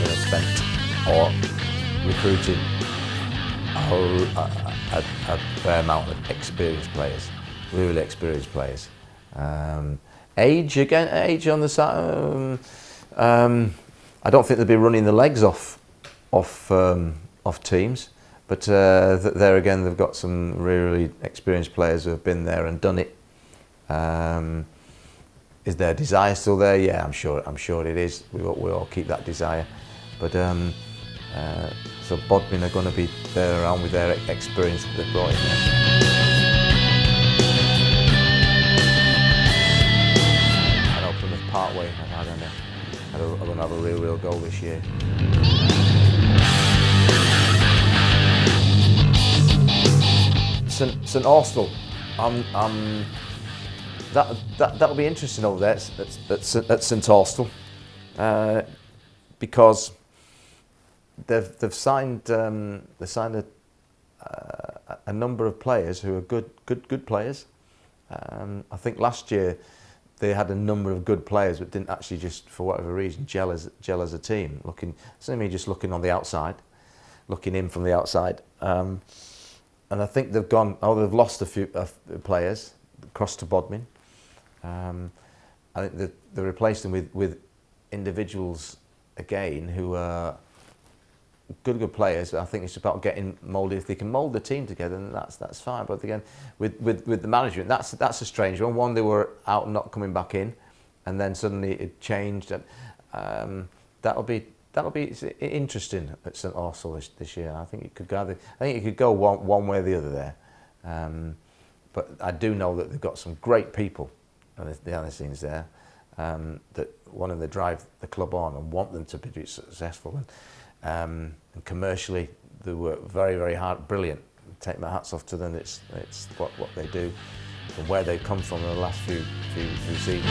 Bodmin have spent or recruiting a fair amount of experienced players, really experienced players. Age on the side. I don't think they'll be running the legs off teams, but there again they've got some really experienced players who have been there and done it. Is their desire still there? Yeah, I'm sure it is. We all keep that desire, but so Bodmin are going to be there around with their experience that they've brought in there. I know Plymouth Parkway are going to have a real goal this year. St Austell, that'll be interesting over there at St Austell, because they've signed a number of players who are good players. I think last year they had a number of good players, but didn't actually, just for whatever reason, gel as a team. Just looking on the outside, looking in from the outside. And I think they've lost a few players across to Bodmin. I think they replaced them with individuals again who are good players. I think it's about getting moulded. If they can mould the team together, then that's fine. But again, with the management, that's a strange one. One, they were out and not coming back in, and then suddenly it changed. And that'll be interesting at St Austell this year. I think it could go one way or the other there. But I do know that they've got some great people behind the scenes there that want to drive the club on and want them to be successful. And commercially, they work very hard, brilliant. Take my hats off to them. It's what they do and where they've come from in the last few seasons.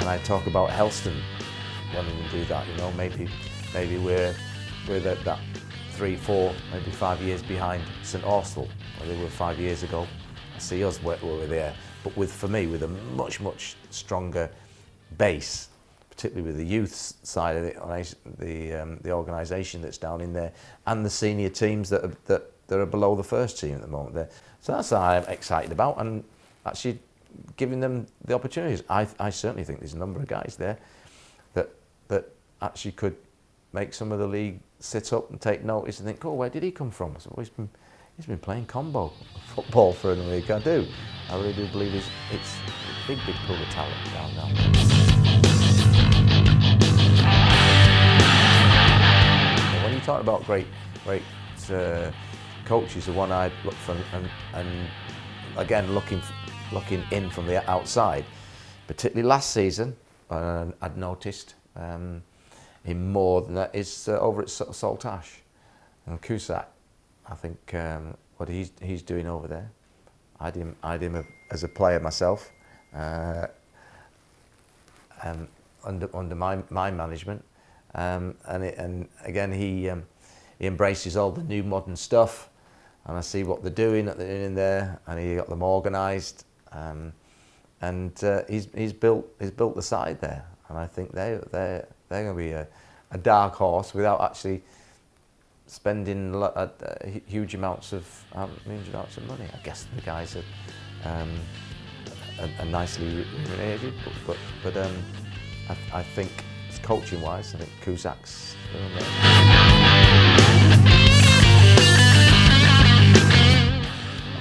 And I talk about Helston wanting to do that. Maybe we're that 3, 4, maybe 5 years behind St Austell, where they were 5 years ago. I see us where we're there, but with a much stronger base, particularly with the youth side of the organisation that's down in there, and the senior teams that are below the first team at the moment there. So that's what I'm excited about, and actually giving them the opportunities. I certainly think there's a number of guys there that actually could make some of the league sit up and take notice and think, oh, where did he come from? So he's been playing combo football for another league. I really do believe it's a big pool of talent down now. When you talk about great coaches, the one I'd look for, and again looking in from the outside, particularly last season, I'd noticed him more than that is over at Saltash and Cusack. I think what he's doing over there. I had him as a player myself, under my management, and again he embraces all the new modern stuff, and I see what they're doing in there, and he got them organised, and he's built the side there, and I think they're going to be a dark horse without actually spending huge amounts of money. I guess the guys are nicely remunerated, but I think coaching wise, I think Cusack's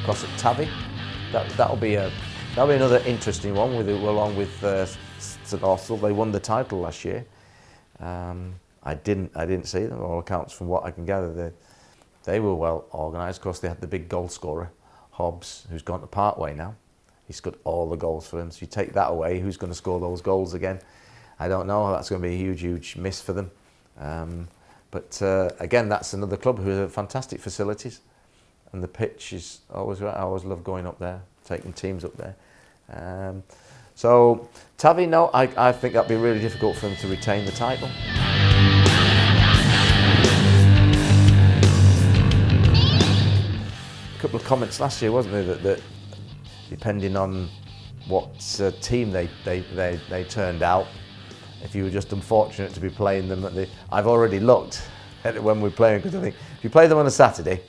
across at Tavi. That'll be another interesting one along with St Austell. They won the title last year. I didn't see them. All accounts from what I can gather, they were well organised. Of course, they had the big goal scorer, Hobbs, who's gone to Parkway now. He scored all the goals for them. So you take that away, who's going to score those goals again? I don't know. That's going to be a huge miss for them. But again, that's another club who have fantastic facilities, and the pitch is always great. I always love going up there, taking teams up there. So Tavi, no, I think that'd be really difficult for them to retain the title. A couple of comments last year, wasn't there, that depending on team they turned out. If you were just unfortunate to be playing them at I've already looked at it when we're playing, because I think if you play them on a Saturday,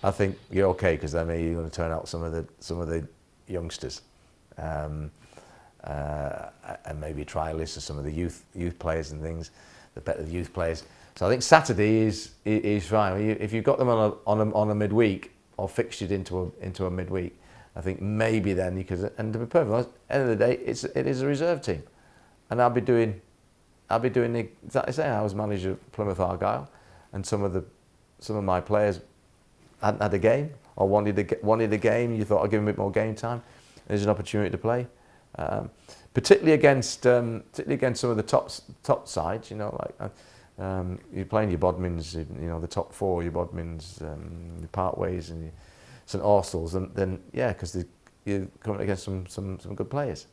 I think you're okay, because I mean you're going to turn out some of the youngsters, and maybe trialists or some of the youth players and things, the better youth players. So I think Saturday is fine. If you've got them on a midweek or fixtured into a midweek, I think maybe then you could. And to be perfect honest, at the end of the day, it is a reserve team, and I'll be doing exactly the same. I was manager of Plymouth Argyle, and some of my players hadn't had a game or wanted a game. You thought I'd give them a bit more game time. There's an opportunity to play, particularly against some of the top sides. You know, like you're playing your Bodmins, you know, the top four, your Bodmins, your Partways, and your St Austell's, and then yeah, because you're coming against some good players.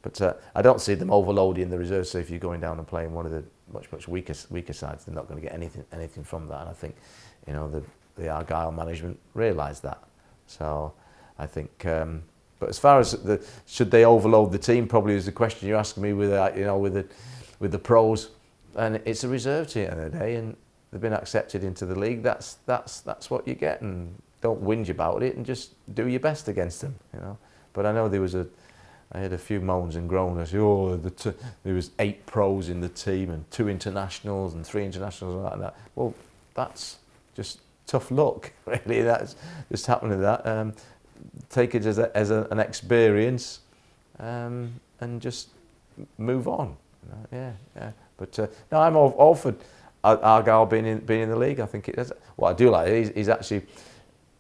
But I don't see them overloading the reserves. So if you're going down and playing one of the much weaker sides, they're not going to get anything from that. And I think, you know, the Argyle management realised that. So I think. But as far as should they overload the team, probably is the question you're asking me with the pros. And it's a reserve team at the end of the day, and they've been accepted into the league. That's what you get, and don't whinge about it, and just do your best against them, you know. But I know I had a few moans and groans. There was 8 pros in the team and 2 internationals and 3 internationals like that. Well, that's just tough luck, really. That's just happened to that. Take it as an experience, and just move on. You know? Yeah. But no, I'm all for Argyle being in the league. I think it is. What I do like is actually,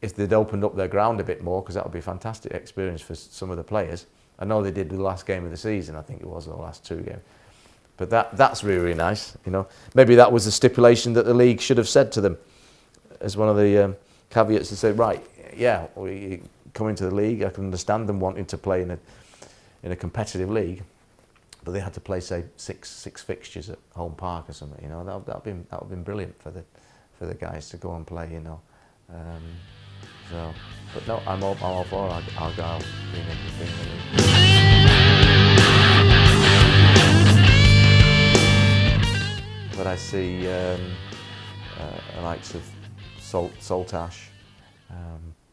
if they'd opened up their ground a bit more, because that would be a fantastic experience for some of the players. I know they did the last game of the season. I think it was the last 2 games. But that's really nice. You know, maybe that was the stipulation that the league should have said to them, as one of the caveats, to say, right, yeah, we come into the league. I can understand them wanting to play in a competitive league, but they had to play, say, six fixtures at home park or something. You know, that would have been brilliant for the guys to go and play. You know, so. But no, I'm all for Argyle being in the league. But I see the likes of Saltash,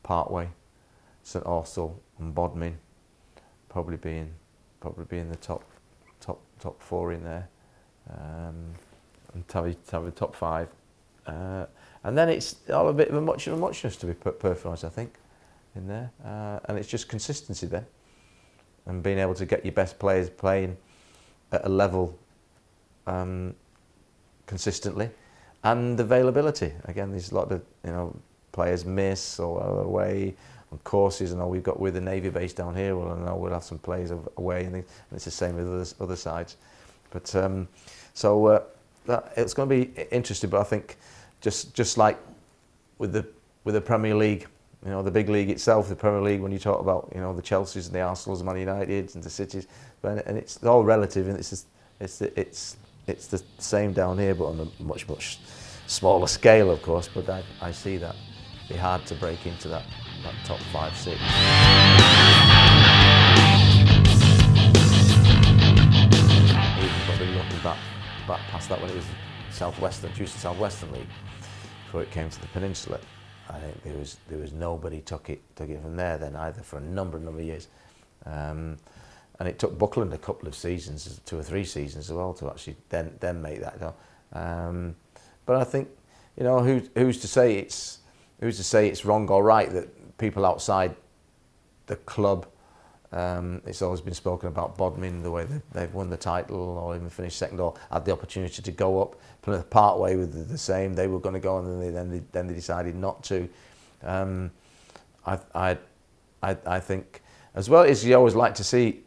Parkway, St Austell, and Bodmin probably being the top 4 in there, and have the top 5, and then it's all a bit of a muchness, to be perfect honest, I think, in there, and it's just consistency there, and being able to get your best players playing at a level consistently, and availability. Again, there's a lot of, you know, players miss or are away on courses. I know with the Navy base down here, well, I know we'll have some players away, and it's the same with other sides. But so it's going to be interesting. But I think just like with the Premier League, you know, the big league itself, the Premier League, when you talk about, you know, the Chelseas and the Arsenals, the Man Uniteds and the Cities, and it's all relative, and it's the same down here, but on a much smaller scale, of course. But I see that be hard to break into that top 5, 6. Even probably looking back past that when it was Southwestern League, before it came to the Peninsular, I think there was nobody took it from there then either, for a number of years, and it took Buckland a couple of seasons, 2 or 3 seasons as well, to actually then make that go. But I think, you know, who's to say it's wrong or right that people outside the club, it's always been spoken about Bodmin, the way they've won the title or even finished second or had the opportunity to go up. Plymouth Parkway with the same, they were going to go, and then they decided not to. I think, as well as you always like to see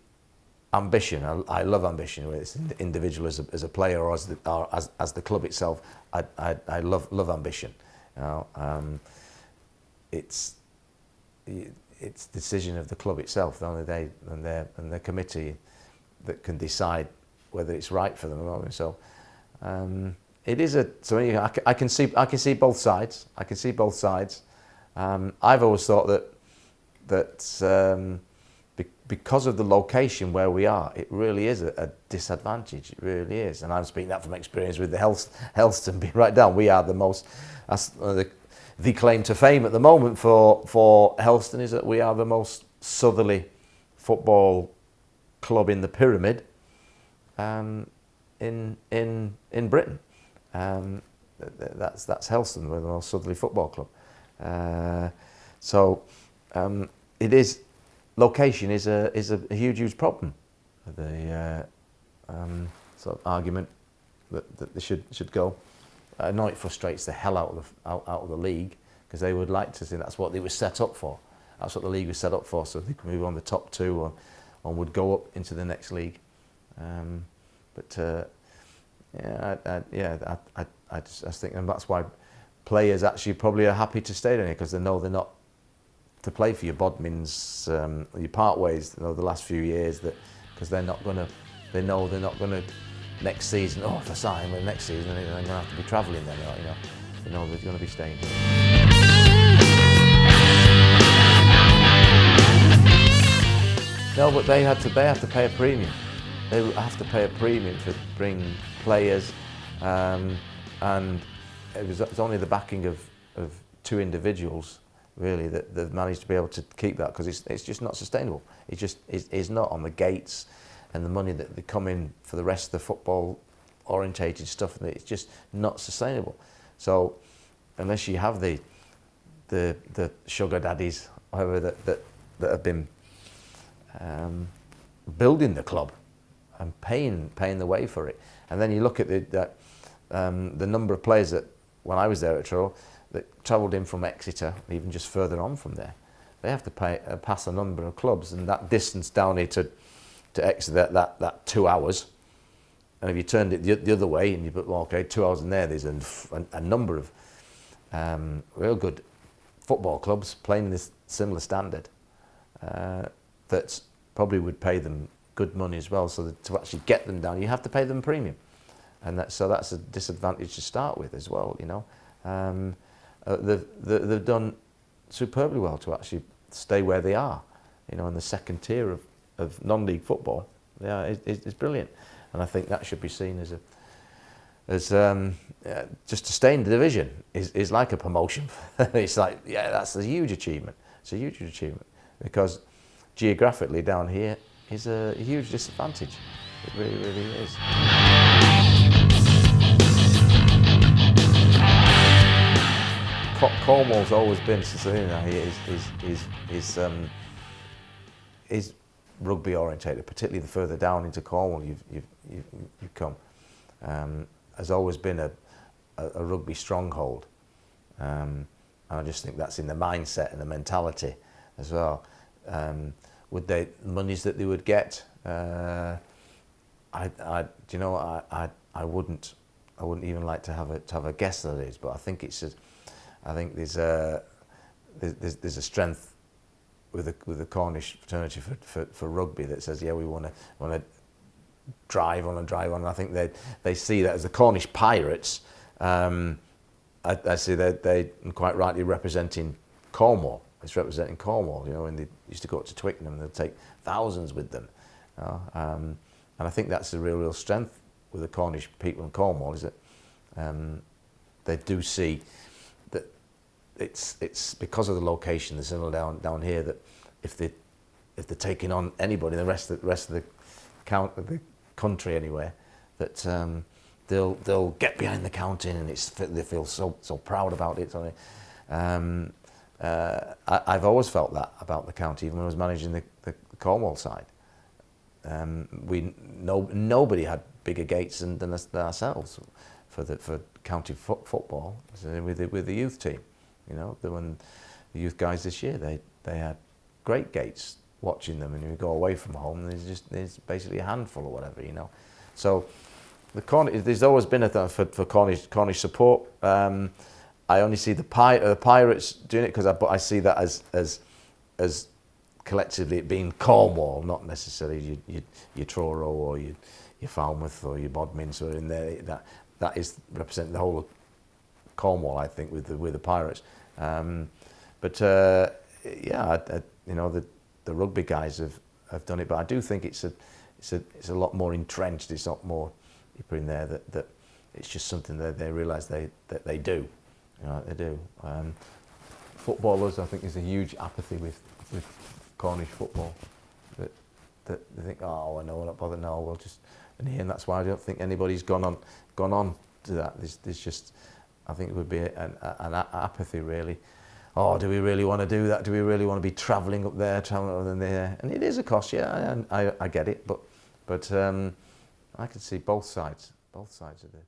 ambition. I love ambition, whether it's individual as a player or as the club itself. I love ambition. You know, it's decision of the club itself. Only they and their committee that can decide whether it's right for them or not. So it is I can see both sides. I can see both sides. I've always thought that because of the location where we are, it really is a disadvantage. It really is, and I'm speaking that from experience with the Helston being right down. We are the most, the claim to fame at the moment for Helston is that we are the most southerly football club in the pyramid in Britain. That's Helston. We're the most southerly football club. It is. Location is a huge problem. The sort of argument that they should go. I know it frustrates the hell out of the league, because they would like to see that's what they were set up for. That's what the league was set up for, so they could move on the top two or would go up into the next league. I just think, and that's why players actually probably are happy to stay down here, because they know they're not to play for your Bodmins, your Partways, the last few years, that because they're not gonna, they know they're not gonna next season. Oh, if I sign with next season, they're gonna have to be travelling then. They know they're gonna be staying here. No, but they have to pay a premium. They have to pay a premium to bring players, and it's only the backing of two individuals really that they've managed to be able to keep that, because it's just not sustainable. It just is not on the gates and the money that they come in for the rest of the football orientated stuff, and it's just not sustainable. So unless you have the sugar daddies, however, that have been building the club and paying the way for it, and then you look at the number of players that when I was there at Truro that travelled in from Exeter, even just further on from there, they have to pass a number of clubs, and that distance down here to Exeter, that 2 hours, and if you turned it the other way and you put, well, okay, 2 hours in there, there's a number of real good football clubs playing this similar standard that probably would pay them good money as well. So that to actually get them down, you have to pay them a premium, and that's a disadvantage to start with as well. They've done superbly well to actually stay where they are, in the second tier of non-league football. Yeah, it's brilliant, and I think that should be seen as just to stay in the division is like a promotion. It's like, yeah, that's a huge achievement. It's a huge achievement, because geographically down here is a huge disadvantage. It really is. Cornwall's always been, since I've been here, is rugby orientated, particularly the further down into Cornwall you've come. Has always been a rugby stronghold, and I just think that's in the mindset and the mentality as well. Would they monies that they would get? I wouldn't even like to have a guess that it is, but I think there's a strength with the Cornish fraternity for rugby that says, yeah, we want to drive on. And I think they see that as the Cornish Pirates. I see that they quite rightly representing Cornwall. It's representing Cornwall, when they used to go up to Twickenham, they'd take thousands with them. And I think that's the real strength with the Cornish people in Cornwall, is that they do see that it's because of the location, the similar down here, that if they're taking on anybody, the rest of the country anywhere, that they'll get behind the counting, and they feel so proud about it. I've always felt that about the county, even when I was managing the Cornwall side. Nobody had bigger gates than ourselves for county football, with the youth team. When the youth guys this year, they had great gates watching them, and you go away from home, there's basically a handful or whatever. So there's always been a for Cornish support. I only see the Pirates doing it because I see that as collectively it being Cornwall, not necessarily your Truro or your Falmouth or your Bodmins or in there. That is representing the whole of Cornwall, I think, with the Pirates. The rugby guys have have done it, but I do think it's a lot more entrenched. It's not more people in there that it's just something that they realise that they do. You know, they do. Footballers, I think, there's a huge apathy with Cornish football. That they think, oh, I know, we're not bothered. No, we'll just. And that's why I don't think anybody's gone on to that. There's just, I think it would be an apathy, really. Oh, do we really want to do that? Do we really want to be travelling up there, travelling there? And it is a cost, yeah. I get it, but I can see both sides of it.